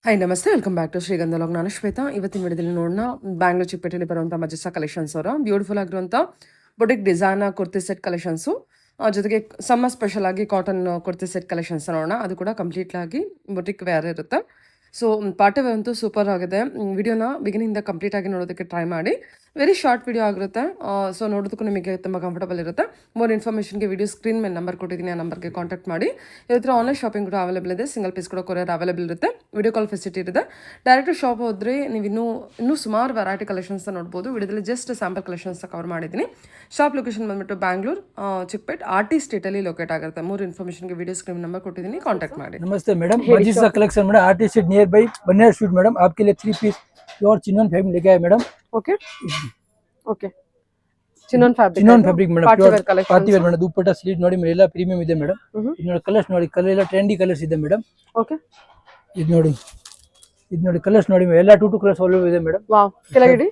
Hi ನಮಸ್ತೆ welcome back to ಶ್ರೀಗಂಧ log. ನಾನು ಶ್ವೇತಾ. ಇವತ್ತಿನ ವಿಡಿಯೋದಲ್ಲಿ ನೋಡೋಣ ಬ್ಯಾಂಗ್ಳೂರ್ ಚಿಕ್ಕಪೇಟೆಯಲ್ಲಿ ಬರುವಂಥ ಮಜೆಸ್ಟಾ ಕಲೆಕ್ಷನ್ಸ್ ಅವರ ಬ್ಯೂಟಿಫುಲ್ ಆಗಿರುವಂಥ boutique design kurti set collections, ಜೊತೆಗೆ ಸಮ್ಮರ್ ಸ್ಪೆಷಲ್ ಆಗಿ ಕಾಟನ್ ಕುರ್ತಿ ಸೆಟ್ ಕಲೆಕ್ಷನ್ಸ್ ನೋಡೋಣ. ಅದು ಕೂಡ ಕಂಪ್ಲೀಟ್ ಆಗಿ ಬೊಟಿಕ್ ವೇರ್ ಇರುತ್ತೆ. ಸೊ ಪಾರ್ಟಿ ವೇರ್ ಅಂತೂ ಸೂಪರ್ ಆಗಿದೆ. ವಿಡಿಯೋನ ಬಿಗಿನಿಂದ ಕಂಪ್ಲೀಟ್ ಆಗಿ ನೋಡೋದಕ್ಕೆ ಟ್ರೈ ಮಾಡಿ. ವೆರಿ ಶಾರ್ಟ್ ವಿಡಿಯೋ ಆಗಿರುತ್ತೆ. ಸೊ ನೋಡೋದಕ್ಕೂ ನಿಮಗೆ ತುಂಬ ಕಂಫರ್ಟಬಲ್ ಇರುತ್ತೆ. ಮೋರ್ ಇನ್ಫಾರ್ಮೇಷನ್ಗೆ ವಿಡಿಯೋ ಸ್ಕ್ರೀನ್ ಮೇಲೆ ನಂಬರ್ ಕೊಟ್ಟಿದ್ದೀನಿ, ಆ ನಂಬರ್ಗೆ ಕಾಂಟ್ಯಾಕ್ಟ್ ಮಾಡಿ. ಇವತ್ತು ಆನ್ಲೈನ್ ಶಾಪಿಂಗ್ ಕೂಡ ಅವೈಲೇಬಲ್ ಇದೆ. ಸಿಂಗಲ್ ಪೀಸ್ ಕೂಡ ಕೊರಿಯರ್ ಅವೈಲೇಬಲ್ ಇರುತ್ತೆ. ವಿಡಿಯೋ ಕಾಲ್ ಫೆಸಿಲಿಟಿ ಇರುತ್ತೆ. ಡೈರೆಕ್ಟ್ ಶಾಪ್ ಹೋದರೆ ನೀವು ಇನ್ನೂ ಸುಮಾರು ವೆರೈಟಿ ಕಲೆಕ್ಷನ್ಸ್ ನೋಡ್ಬೋದು. ವಿಡಿಯೋದಲ್ಲಿ ಜಸ್ಟ್ ಸ್ಯಾಂಪಲ್ ಕಲೆಕ್ಷನ್ಸ್ ಕವರ್ ಮಾಡಿದ್ದೀನಿ. ಶಾಪ್ ಲೊಕೇಶನ್ ಬಂದ್ಬಿಟ್ಟು ಬ್ಯಾಂಗ್ಳೂರ್ ಚಿಕ್ಕಪೇಟ್ RT ಸ್ಟ್ರೀಟಲ್ಲಿ ಲೊಕೇಟ್ ಆಗುತ್ತೆ. ಮೂರು ಇನ್ಫಾರ್ಮೇಷನ್ಗೆ ವಿಡಿಯೋ ಸ್ಕ್ರೀನ್ ನಂಬರ್ ಕೊಟ್ಟಿದ್ದೀನಿ, ಕಾಂಟ್ಯಾಕ್ಟ್ ಮಾಡಿ. नमस्ते madam, Majisa collection madam, RT street near Bai Baniya street madam, आपके लिए 3 पीस प्योर चिनोन फैब्रिक लेके आए madam. Okay okay chinon fabric madam, party wear collection. Party wear madam. Dupatta ಸ್ಲೀಟ್ ನೋಡಿ ಮೇಡಮ್, ಎಲ್ಲ ಪ್ರೀಮಿಯಂ ಇದೆ ಮೇಡಮ್. ಇದು ನೋಡಿ ಕಲರ್ಸ್ ನೋಡಿ, ಕಲರ್ ಎಲ್ಲ ಟ್ರೆಂಡಿ ಕಲರ್ಸ್ ಇದೆ ಮೇಡಮ್. ಓಕೆ ಇದು ನೋಡಿ ಕಲರ್ಸ್ ನೋಡಿ, ಎಲ್ಲ 2 ಕಲರ್ಸ್ ಅವೈಲೇಬಲ್ ಇದೆ ಮೇಡಮ್. ವಾವ್, ಕೆಳಗಡೆ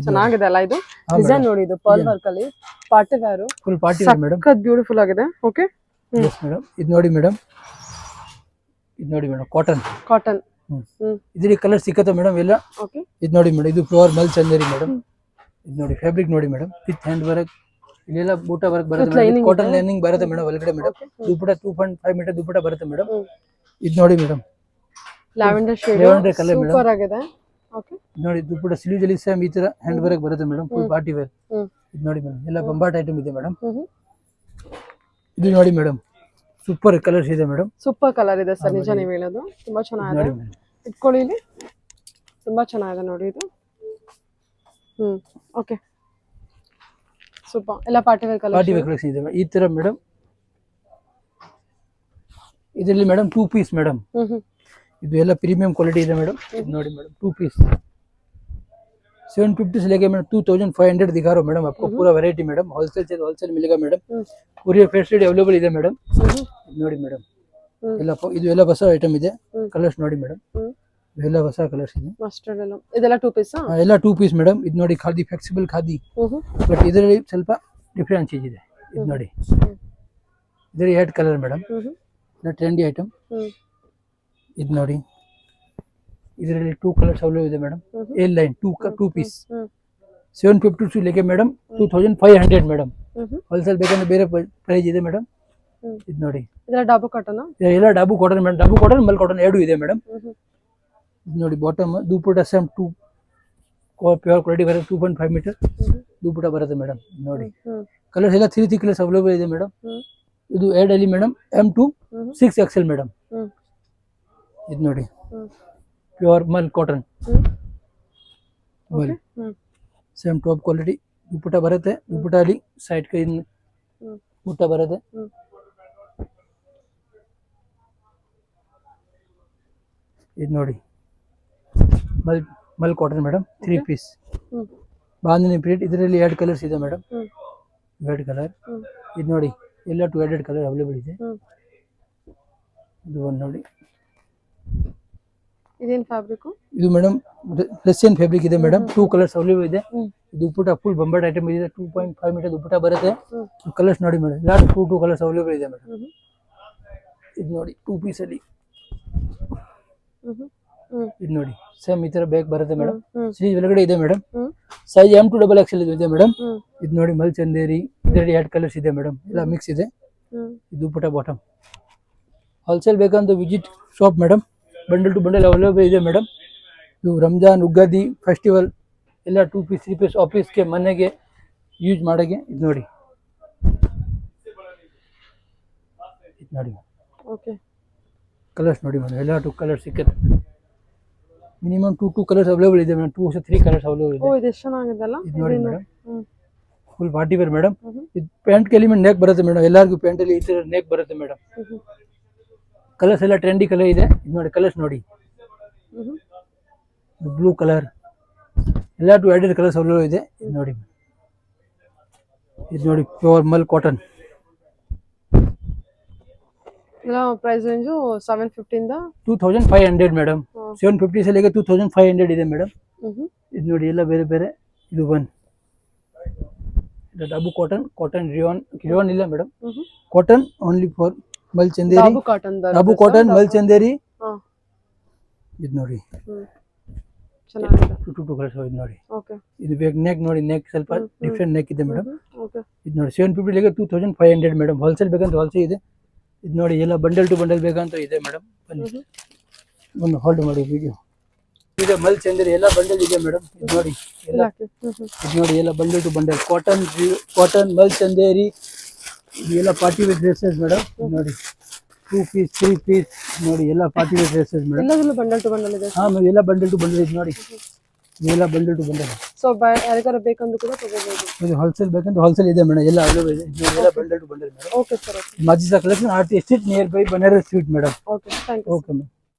ಚೆನ್ನಾಗಿದೆ ಅಲ್ಲ ಇದು ಡಿಸೈನ್ ನೋಡಿ. ಇದು ಪರ್ಲ್ ವರ್ಕ್ ಅಲ್ಲಿ party wear, full party wear madam, beautiful ಆಗಿದೆ. Okay yes madam. ಇದು ನೋಡಿ ಮೇಡಮ್, ಕಾಟನ್ ಇದರಲ್ಲಿ ಕಲರ್ ಸಿಕ್ಕತ್ತೆ ಮೇಡಮ್ ಎಲ್ಲ. ಓಕೆ ಇದು ನೋಡಿ ಮೇಡಮ್, ಇದು ಪ್ಯೂರ್ ಮಲ್ ಚಂದೇರಿ ಮೇಡಮ್. ಇದು ನೋಡಿ ಫ್ಯಾಬ್ರಿಕ್ ನೋಡಿ ಮೇಡಮ್, ವಿತ್ ಹ್ಯಾಂಡ್ ವರ್ಕ್, ಇಲ್ಲೆಲ್ಲ ಬೂಟ ವರ್ಕ್ ಬರುತ್ತೆ ಮೇಡಮ್. ಕಾಟನ್ ಲೈನಿಂಗ್ ಬರುತ್ತೆ ಮೇಡಮ್ ಒಳಗಡೆ ಮೇಡಮ್. ದುಪ್ಪಟ 2.5 ಮೀಟರ್ ದುಪ್ಪಟ ಬರುತ್ತೆ ಮೇಡಮ್. ಇದು ನೋಡಿ madam, lavender shade, lavender colour madam. Super ಆಗಿದೆ. ಓಕೆ ನೋಡಿ ದುಪ್ಪಟ ಸ್ಲೀವ್ಸ್ ಅಲ್ಲಿ ಸೇಮ್ ಈ ತರ ಹ್ಯಾಂಡ್ ವರ್ಕ್ ಬರುತ್ತೆ ಮೇಡಮ್, ಫುಲ್ ಪಾರ್ಟಿ ವೇರ್. ಇದು ನೋಡಿ ಮೇಡಮ್, ಎಲ್ಲ ಬಂಬಾಟ್ ಐಟಮ್ ಇದೆ ಮೇಡಮ್. ಇದು ನೋಡಿ ಮೇಡಮ್, ಸೂಪರ್ ಕಲರ್ಸ್ ಇದೆ ಮೇಡಮ್. ಸೂಪರ್ ಕಲರ್ ಇದೆ ಸರ್, ನಿಜ ನೀವು ಹೇಳೋದು. ತುಂಬಾ ಚೆನ್ನಾಗಿದೆ. ನೋಡಿ ಮೇಡಮ್, ಇಟ್ಕೊಳ್ಳಿ ಇಲ್ಲಿ, ತುಂಬಾ ಚೆನ್ನಾಗಿದೆ ನೋಡಿ ಇದು. ಓಕೆ ಸೂಪರ್, ಎಲ್ಲ party wear party colour. Wear collection ಇದೆ ಮೇಡಮ್. ಈ ತರ ಮೇಡಮ್, ಇದರಲ್ಲಿ ಮೇಡಮ್ 2 ಪೀಸ್ ಮೇಡಮ್. ಇದು ಎಲ್ಲ ಪ್ರೀಮಿಯಂ ಕ್ವಾಲಿಟಿ ಇದೆ ಮೇಡಮ್. ಇದು ನೋಡಿ ಮೇಡಮ್, 2 पीस 750 से लेके मैडम 2500 दिखा रहा हूँ मैडम आपको. पूरा वैरायटी मैडम, होलसेल से होलसेल मिलेगा मैडम. कोरियर फैसिलिटी अवेलेबल ಇದೆ ಮೇಡಮ್. ನೋಡಿ ಮೇಡಮ್, ಇದು ಎಲ್ಲ ಹೊಸ ಐಟಮ್ ಇದೆ. ಕಲರ್ಸ್ ನೋಡಿ ಮೇಡಮ್, ಇದೆಲ್ಲ ಹೊಸ ಕಲರ್ಸ್ ಇದೆ. ಮಸ್ಟರ್ಡ್ ಎಲ್ಲ ಇದೆಲ್ಲ 2 ಪೀಸ್. ಎಲ್ಲ 2 ಪೀಸ್ ಮೇಡಮ್. ಇದು ನೋಡಿ ಖಾದಿ, ಫ್ಲೆಕ್ಸಿಬಲ್ ಖಾದಿ, ಬಟ್ ಇದರಲ್ಲಿ ಸ್ವಲ್ಪ ಡಿಫರೆನ್ಸ್ ಇದೆ. ಇದು ನೋಡಿ, ಇದರಲ್ಲಿ 8 ಕಲರ್ ಮೇಡಮ್, ಇದು ಟ್ರೆಂಡಿ ಐಟಮ್. ಇದು ನೋಡಿ, ಇದರಲ್ಲಿ 2 ಕಲರ್ಸ್ ಅವೈಲೇಬಲ್ ಇದೆ ಮೇಡಮ್. ಎ ಲೈನ್ 2 ಪೀಸ್ 750 लेके ಮೇಡಮ್ 2500 ಮೇಡಮ್. ಹೋಲ್ಸೇಲ್ ಬೇಕಂದ್ರೆ ಬೇರೆ ಪ್ರೈಸ್ ಇದೆ ಮೇಡಮ್. ಇದು ನೋಡಿ, ಇದೆಲ್ಲ ಡಾಬು ಕಾಟನ್. ಎಲ್ಲ ಡಾಬು ಕಾಟನ್ ಮೇಡಮ್. ಡಾಬು ಕಾಟನ್, ಮಲ್ ಕಾಟನ್ ಎರಡು ಇದೆ ಮೇಡಮ್. ಇದು ನೋಡಿ bottom dupatta same 2 pure quality ಬರುತ್ತೆ. 2.5 ಮೀಟರ್ ದುಪ್ಪಟ ಬರುತ್ತೆ ಮೇಡಮ್. ನೋಡಿ ಕಲರ್ಸ್ ಎಲ್ಲ 3 ಕಲರ್ಸ್ ಅವೈಲೇಬಲ್ ಇದೆ ಮೇಡಮ್. ಇದು ಎಡ್ ಅಲ್ಲಿ ಮೇಡಮ್, M2 6XL ಮೇಡಮ್. ಇದು ನೋಡಿ ಪ್ಯೂರ್ ಮಲ್ ಕಾಟನ್, ಮಲ್ ಸೇಮ್ ಟಾಪ್ ಕ್ವಾಲಿಟಿ ದುಪ್ಪಟ ಬರುತ್ತೆ. ದುಪ್ಪಟ ಅಲ್ಲಿ ಸೈಡ್ ಕೈ ಬುಟ್ಟ ಬರುತ್ತೆ. ಇದು ನೋಡಿ mul cotton madam, 3 piece bandhani print. ಇದರಲ್ಲಿ 2 ಕಲರ್ಸ್ ಇದೆ ಮೇಡಮ್, 2 ಕಲರ್. ಇದು ನೋಡಿ, ಎಲ್ಲ 2 ಕಲರ್ ಅವೈಲೇಬಲ್ ಇದೆ. ಇದು ಒಂದು ನೋಡಿ, ಇದೇನ್ ಫ್ಯಾಬ್ರಿಕ್? ಇದು ಮೇಡಮ್ ರಷ್ಯನ್ ಫ್ಯಾಬ್ರಿಕ್ ಇದೆ ಮೇಡಮ್. 2 ಕಲರ್ಸ್ ಅವೈಲೇಬಲ್ ಇದೆ. ದುಪ್ಪಟ ಫುಲ್ ಬಂಬಾಟ್ ಐಟಮ್ ಇದೆ. 2.5 ಮೀಟರ್ ದುಪ್ಪಟ ಬರುತ್ತೆ. ಕಲರ್ಸ್ ನೋಡಿ ಮೇಡಮ್, ಎಲ್ಲ 2 ಕಲರ್ಸ್ ಅವೈಲೇಬಲ್ ಇದೆ ಮೇಡಮ್. ಇದು ನೋಡಿ 2 ಪೀಸ್ ಅಲ್ಲಿ. ಇದು ನೋಡಿ ಸೇಮ್ ಈ ತರ ಬ್ಯಾಗ್ ಬರುತ್ತೆ ಮೇಡಮ್. ಸ್ಲೀವ್ ಒಳಗಡೆ ಇದೆ ಮೇಡಮ್. ಸೈಜ್ M2XL ಇದೆ ಮೇಡಮ್. ಇದು ನೋಡಿ ಮಲ್ ಚಂದೇರಿ, ಇದರಲ್ಲಿ 2 ಕಲರ್ಸ್ ಇದೆ ಮೇಡಮ್, ಎಲ್ಲ ಮಿಕ್ಸ್ ಇದೆ. ಇದು ದುಪ್ಪಟ ಬಾಟಮ್. ಹೋಲ್ಸೇಲ್ ಬೇಕಂತ visit shop madam. Bundle to bundle available ಇದೆ ಮೇಡಮ್. ಇದು ರಂಜಾನ್, ಉಗಾದಿ, ಫೆಸ್ಟಿವಲ್ ಎಲ್ಲ 2 ಪೀಸ್ 3 ಪೀಸ್ ಆಫೀಸ್ಗೆ ಮನೆಗೆ ಯೂಸ್ ಮಾಡೋಕ್ಕೆ. ಇದು ನೋಡಿ, ಇದು ನೋಡಿ ಓಕೆ ಕಲರ್ಸ್ ನೋಡಿ ಮೇಡಮ್, ಎಲ್ಲ 2 ಕಲರ್ಸ್ ಸಿಕ್ಕತ್ತೆ. ಮಿನಿಮಮ್ 2 ಕಲರ್ಸ್ ಅವೈಲೇಬಲ್ ಇದೆ ಮೇಡಮ್. 2 3 ಕಲರ್ಸ್ ಅವೈಲೇಬಲ್ ಇದೆ. ಓ ಇದು ಎಷ್ಟು ಚೆನ್ನಾಗಿದೆಲ್ಲ. ಇದು ನೋಡಿ madam, full party wear madam. ಇದು ಪ್ಯಾಂಟ್ ಗೆ ಎಲಿಮೆಂಟ್ ನೆಕ್ ಬರುತ್ತೆ ಮೇಡಮ್. ಎಲ್ಲರಿಗೂ ಪ್ಯಾಂಟ್ ಅಲ್ಲಿ ಈ ತರ ನೆಕ್ ಬರುತ್ತೆ ಮೇಡಮ್. ಕಲರ್ಸ್ ಎಲ್ಲ ಟ್ರೆಂಡಿ ಕಲರ್ ಇದೆ. ಇದು ನೋಡಿ ಕಲರ್ಸ್ ನೋಡಿ, ಬ್ಲೂ ಕಲರ್, ಎಲ್ಲ 2 ಕಲರ್ಸ್ ಅವೈಲೇಬಲ್ ಇದೆ. ಇದು ನೋಡಿ ಪ್ಯೂರ್ ಮಲ್ ಕಾಟನ್. ಇದರ ಪ್ರೈಸ್ ರೇಂಜ್ 750 ಇಂದ 2500 ಮೇಡಮ್. 750 से लेके 2500 ಇದೆ ಮೇಡಮ್. ಇದು ನೋಡಿ ಎಲ್ಲ ಬೇರೆ ಬೇರೆ. ಇದು ಇದು ಡಾಬು ಕಾಟನ್ ರಿಯಾನ್ ಇಲ್ಲ madam. Cotton only for mul Chanderi. ಡಾಬು cotton ಮಲ್ ಚಂದೇರಿ ಇದು ನೋಡಿ ಚೆನ್ನಾಗಿದೆ. ಟು ಕಲರ್ಸ್ ಇದು ನೋಡಿ. ಓಕೆ. ಇದು ಬೇಕು ನೆಕ್ ನೋಡಿ, ನೆಕ್ ಸ್ವಲ್ಪ ಡಿಫ್ರೆಂಟ್ ನೆಕ್ ಇದೆ ಮೇಡಮ್. ಓಕೆ. ಇದು ನೋಡಿ 750 ಲೆಗೆ 2500 ಮೇಡಮ್. ಹೋಲ್ಸೇಲ್ ಬೇಕಂತ ಹೋಲ್ಸೇಲ್ ಇದೆ. ಇದು ನೋಡಿ ಎಲ್ಲ ಬಂಡಲ್ ಟು ಬಂಡಲ್ ಬೇಕಂತ ಇದೆ ಮೇಡಮ್. ಬನ್ನಿ ಒಂದು ಹೋಲ್ಡ್ ಮಾಡಿ ವಿಡಿಯೋ. ಇದು ಮಲ್ ಚಂದೇರಿ ಎಲ್ಲ ಬಂಡಲ್ ಇದೆ ಮೇಡಮ್. ಇದು ನೋಡಿ ಎಲ್ಲ, ಇದು ನೋಡಿ ಎಲ್ಲ ಬಂಡಲ್ ಟು ಬಂಡಲ್ ಕಾಟನ್ ಮಲ್ ಚಂದೇರಿ. ಇದು ಎಲ್ಲ ಪಾರ್ಟಿ ವೇರ್ ಡ್ರೆಸ್ಸಸ್ ಮೇಡಮ್. ಇದು ನೋಡಿ 2 ಪೀಸ್ 3 ಪೀಸ್ ನೋಡಿ ಎಲ್ಲ ಪಾರ್ಟಿ ವೇರ್ ಡ್ರೆಸ್ಸಸ್ ಮೇಡಮ್. ಎಲ್ಲದರಲ್ಲೂ ಬಂಡಲ್ ಟು ಬಂಡಲ್ ಇದೆ. ಹಾ ಎಲ್ಲ ಬಂಡಲ್ ಟು ಬಂಡಲ್ ಇದೆ ನೋಡಿ. ಇದೆಲ್ಲ ಬಂಡಲ್ ಟು ಬಂಡಲ್. ಸೊ ಯಾರಿಗಾರ ಬೇಕಂದ್ರೂ ಕೂಡ ತಗೋಬಹುದು. ಇದು ಹೋಲ್ಸೇಲ್ ಬೇಕಂತ ಹೋಲ್ಸೇಲ್ ಇದೆ ಮೇಡಮ್. ಎಲ್ಲ ಅವೈಲೇಬಲ್ ಇದೆ. ಇದೆಲ್ಲ bundle to bundle madam. Okay sir. Majisa collection artist nearby Banaras sweet madam. Okay, thank you. Okay madam.